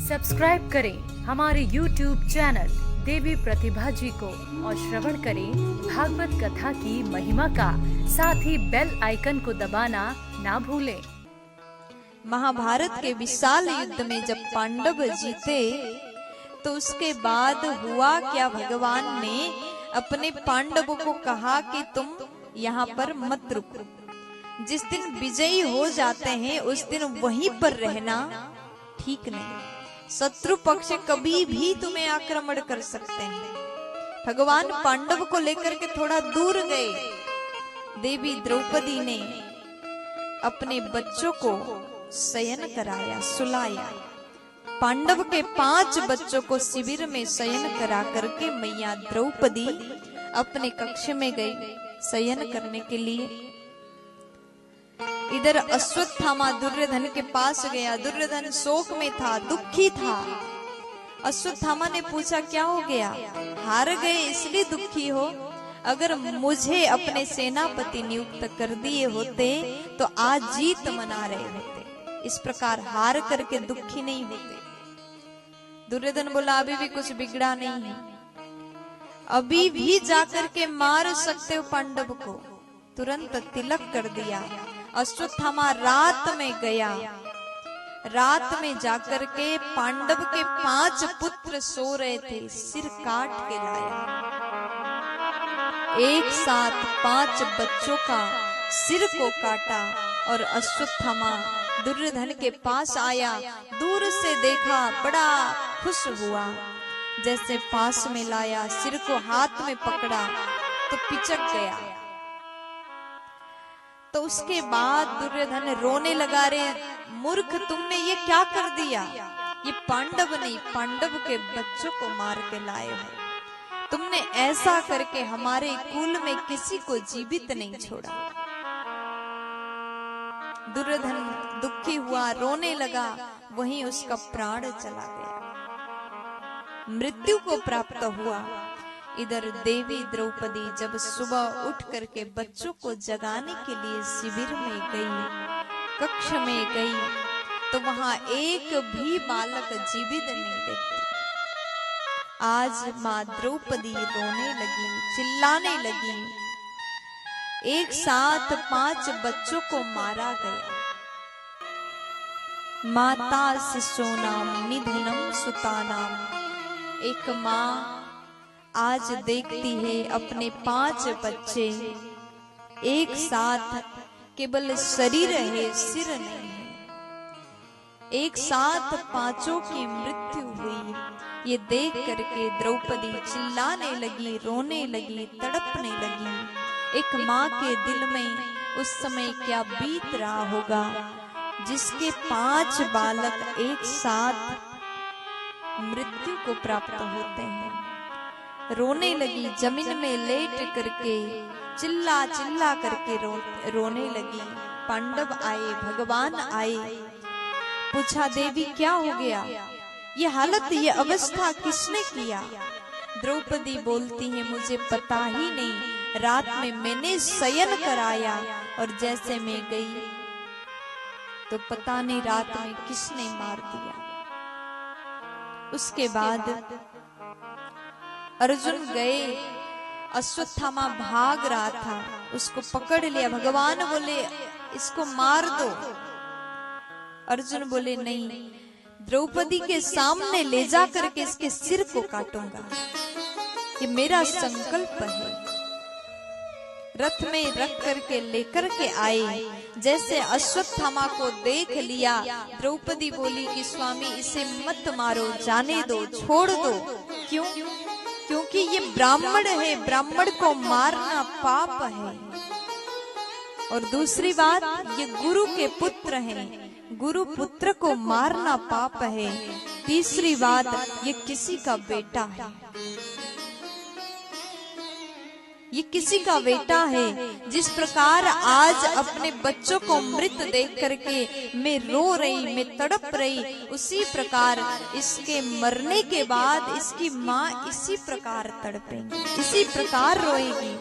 Subscribe करें हमारे YouTube channel देवी प्रतिभा जी को और श्रवण करें भागवत कथा की महिमा का। साथ ही बेल आइकन को दबाना ना भूलें। महाभारत के विशाल युद्ध में जब पांडव जीते तो उसके बाद हुआ क्या, भगवान ने अपने पांडवों को कहा कि तुम यहाँ पर मत रुको। जिस दिन विजयी हो जाते हैं उस दिन वहीं पर रहना ठीक नहीं। शत्रु पक्ष कभी भी तुम्हें आक्रमण कर सकते हैं। भगवान पांडव को लेकर के थोड़ा दूर गए। देवी द्रौपदी ने अपने बच्चों को शयन कराया, सुलाया। पांडव के 5 बच्चों को शिविर में शयन करा करके मैया द्रौपदी अपने कक्ष में गई शयन करने के लिए। इधर अश्वत्थामा दुर्योधन के पास गया। दुर्योधन शोक में था, दुखी था। अश्वत्थामा ने पूछा, क्या हो गया? हार गए इसलिए दुखी हो? अगर मुझे अपने सेनापति नियुक्त कर दिए होते तो आज जीत मना रहे होते। इस प्रकार हार करके दुखी नहीं होते। दुर्योधन बोला, अभी भी कुछ बिगड़ा नहीं है, अभी भी जाकर के मार सकते हो पांडव को। तुरंत तिलक कर दिया। अश्वत्थामा रात में गया। रात में जाकर के पांडव के 5 पुत्र सो रहे थे, सिर काट के लाया। एक साथ 5 बच्चों का सिर को काटा और अश्वत्थामा दुर्योधन के पास आया। दूर से देखा, बड़ा खुश हुआ। जैसे पास में लाया, सिर को हाथ में पकड़ा तो पिचक गया। तो उसके बाद दुर्योधन रोने लगा, रे मूर्ख, तुमने ये क्या कर दिया? ये पांडव नहीं, पांडव के बच्चों को मार के लाए हो। तुमने ऐसा करके हमारे कुल में किसी को जीवित नहीं छोड़ा। दुर्योधन दुखी हुआ, रोने लगा। वहीं उसका प्राण चला गया, मृत्यु को प्राप्त हुआ। इधर देवी द्रौपदी जब सुबह उठ करके बच्चों को जगाने के लिए शिविर में गई, कक्ष में गई, तो वहां एक भी बालक जीवित नहीं देखती। आज माँ द्रौपदी रोने लगी, चिल्लाने लगी। एक साथ 5 बच्चों को मारा गया। माता शिशूनाम निधनम सुतानाम। एक माँ आज देखती है अपने 5 बच्चे एक साथ, केवल शरीर है, सिर नहीं है। एक साथ 5 की मृत्यु हुई। ये देख करके द्रौपदी चिल्लाने लगी, रोने लगी, तड़पने लगी। एक माँ के दिल में उस समय क्या बीत रहा होगा, जिसके 5 बालक एक साथ मृत्यु को प्राप्त होते हैं। रोने लगी, जमीन में लेट करके चिल्ला चिल्ला करके रोने लगी। पांडव आए, भगवान आए। पूछा, देवी क्या हो गया? ये हालत, ये अवस्था किसने किया? द्रौपदी बोलती है, मुझे पता ही नहीं। रात में मैंने शयन कराया और जैसे मैं गई तो पता नहीं रात में किसने मार दिया। उसके बाद अर्जुन गए। अश्वत्थामा भाग रहा था, उसको पकड़ लिया। भगवान बोले, इसको मार दो। अर्जुन बोले, नहीं, द्रौपदी के सामने ले जा करके इसके सिर को काटूंगा, ये मेरा संकल्प है। रथ में रख करके लेकर के आए। जैसे अश्वत्थामा को देख लिया, द्रौपदी बोली कि स्वामी इसे मत मारो, जाने दो, छोड़ दो। क्यों? क्योंकि ये ब्राह्मण है, ब्राह्मण को मारना पाप है। और दूसरी बात, ये गुरु के पुत्र हैं, गुरु पुत्र को मारना पाप है। तीसरी बात, ये किसी का बेटा है, ये किसी का बेटा है। जिस प्रकार आज अपने बच्चों को मृत देख करके मैं रो रही, मैं तड़प रही, उसी प्रकार इसके मरने के बाद इसकी माँ इसी प्रकार तड़पेंगी, इसी प्रकार रोएगी।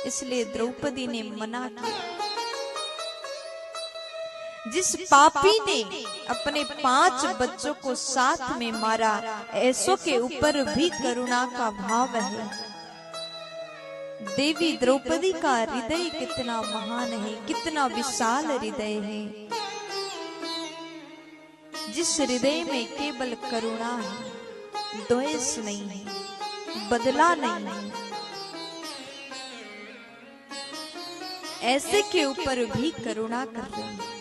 इसलिए द्रौपदी ने मना किया। जिस पापी ने अपने 5 बच्चों को साथ में मारा, ऐसों के ऊपर भी करुणा का भाव है। देवी द्रौपदी का हृदय कितना महान है, कितना विशाल हृदय है, जिस हृदय में केवल करुणा है, द्वेष नहीं है, बदला नहीं है। ऐसे के ऊपर भी करुणा कर रहे हैं।